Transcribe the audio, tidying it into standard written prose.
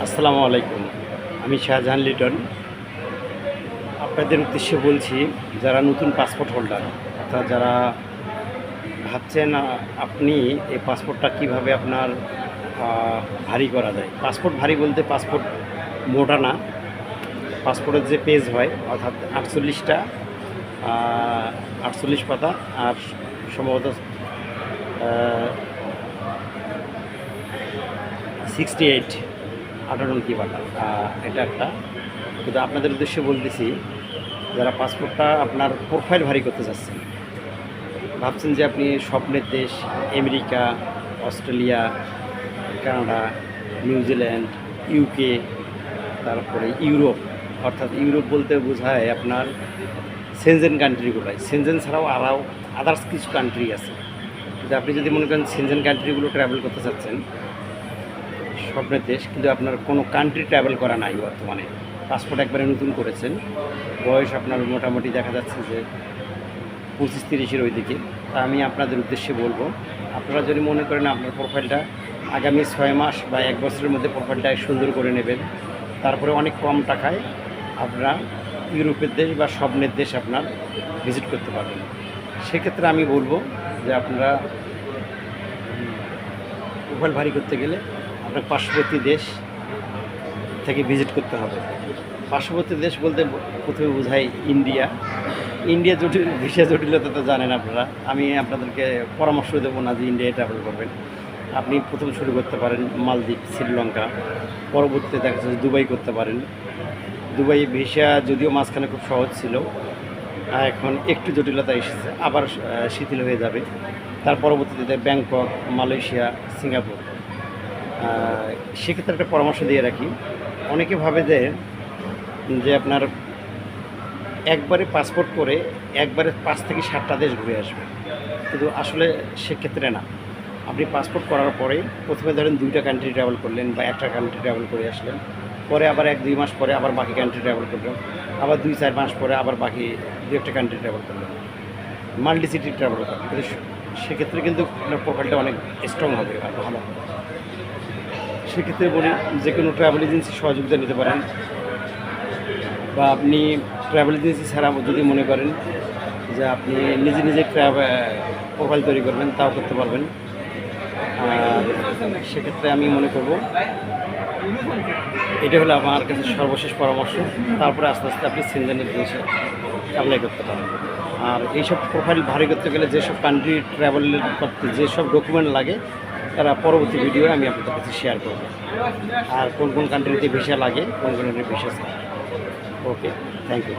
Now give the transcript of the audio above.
আসসালামু আলাইকুম। আমি শাহজাহান লিটন। আপনাদের উদ্দেশ্যে বলছি, যারা নতুন পাসপোর্ট হোল্ডার অর্থাৎ যারা ভাবছেন আপনি এই পাসপোর্টটা কিভাবে আপনার ভারী করা যায়। পাসপোর্ট ভারী বলতে পাসপোর্ট মোটা না, পাসপোর্টের যে পেজ হয় অর্থাৎ 48 পাতা আর সম্ভবত 68 58 পাতা, এটা একটা। কিন্তু আপনাদের উদ্দেশ্যে বলতেছি, যারা পাসপোর্টটা আপনার প্রোফাইল ভারী করতে চাচ্ছেন, ভাবছেন যে আপনি স্বপ্নের দেশ America, Australia, Canada, New Zealand, UK, তারপরে ইউরোপ, অর্থাৎ ইউরোপ বলতে বোঝায় আপনার সেনজেন কান্ট্রিগুলোয়, সেনজেন ছাড়াও আরও আদার্স কিছু কান্ট্রি আছে। কিন্তু আপনি যদি মনে করেন সেনজেন কান্ট্রিগুলো ট্রাভেল করতে চাচ্ছেন, স্বপ্নের দেশ, কিন্তু আপনার কোনো কান্ট্রি ট্রাভেল করা নাই বর্তমানে, পাসপোর্ট একবারে নতুন করেছেন, বয়স আপনার মোটামুটি দেখা যাচ্ছে যে 25-30-এর ওই দিকে, তা আমি আপনাদের উদ্দেশ্যে বলবো, আপনারা যদি মনে করেন আপনার প্রোফাইলটা আগামী 6 মাস বা 1 বছরের মধ্যে প্রোফাইলটা সুন্দর করে নেবেন, তারপরে অনেক কম টাকায় আপনারা ইউরোপের দেশ বা স্বপ্নের দেশ আপনার ভিজিট করতে পারবেন। সেক্ষেত্রে আমি বলবো যে আপনারা প্রোফাইল ভারী করতে গেলে আপনার পার্শ্ববর্তী দেশ থেকে ভিজিট করতে হবে। পার্শ্ববর্তী দেশ বলতে প্রথমে বোঝায় ইন্ডিয়া। ইন্ডিয়া জটিল, ভিসা জটিলতা তো জানেন আপনারা। আমি আপনাদেরকে পরামর্শ দেবো না যে ইন্ডিয়ায় ট্রাভেল করবেন। আপনি প্রথম শুরু করতে পারেন মালদ্বীপ, শ্রীলঙ্কা, পরবর্তীতে দেখা যাচ্ছে দুবাই করতে পারেন। দুবাই ভিসা যদিও মাঝখানে খুব সহজ ছিল, এখন একটু জটিলতা এসেছে, আবার শিথিল হয়ে যাবে। তার পরবর্তীতে ব্যাংকক, মালয়েশিয়া, সিঙ্গাপুর। সেক্ষেত্রে একটা পরামর্শ দিয়ে রাখি, অনেকে ভাবে যে আপনার একবারে পাসপোর্ট করে একবারে 5 থেকে 7টা দেশ ঘুরে আসবে, কিন্তু আসলে সেক্ষেত্রে না। আপনি পাসপোর্ট করার পরে প্রথমে ধরেন 2টা কান্ট্রি ট্রাভেল করলেন বা একটা কান্ট্রি ট্রাভেল করে আসলেন, পরে আবার 1-2 মাস পরে আবার বাকি কান্ট্রি ট্রাভেল করলেন, আবার 2-4 মাস পরে আবার বাকি 2-একটা কান্ট্রি ট্রাভেল করলেন, মাল্টি সিটি ট্রাভেল করলেন। কিন্তু সেক্ষেত্রে কিন্তু আপনার প্রোফাইলটা অনেক স্ট্রং হবে আর ভালো হবে। সেক্ষেত্রে বলি, যে কোনো ট্রাভেল এজেন্সি সহযোগিতা নিতে পারেন, বা আপনি ট্রাভেল এজেন্সি ছাড়া যদি মনে করেন যে আপনি নিজে নিজে প্রোফাইল তৈরি করবেন, তাও করতে পারবেন। আর সেক্ষেত্রে আমি মনে করব এটা হলো আমার কাছে সর্বশেষ পরামর্শ। তারপরে আস্তে আস্তে আপনি সেনজেনের জিনিসে অ্যাপ্লাই করতে পারেন। আর এইসব প্রোফাইল ভারী করতে গেলে যেসব কান্ট্রি ট্রাভেল করতে যেসব ডকুমেন্ট লাগে, তারা পরবর্তী ভিডিও আমি আপনাদের কাছে শেয়ার করব। আর কোন কোন কান্ট্রিতে ভিসা লাগে, কোন কোন কান্ট্রিতে ভিসা। Okay, thank you.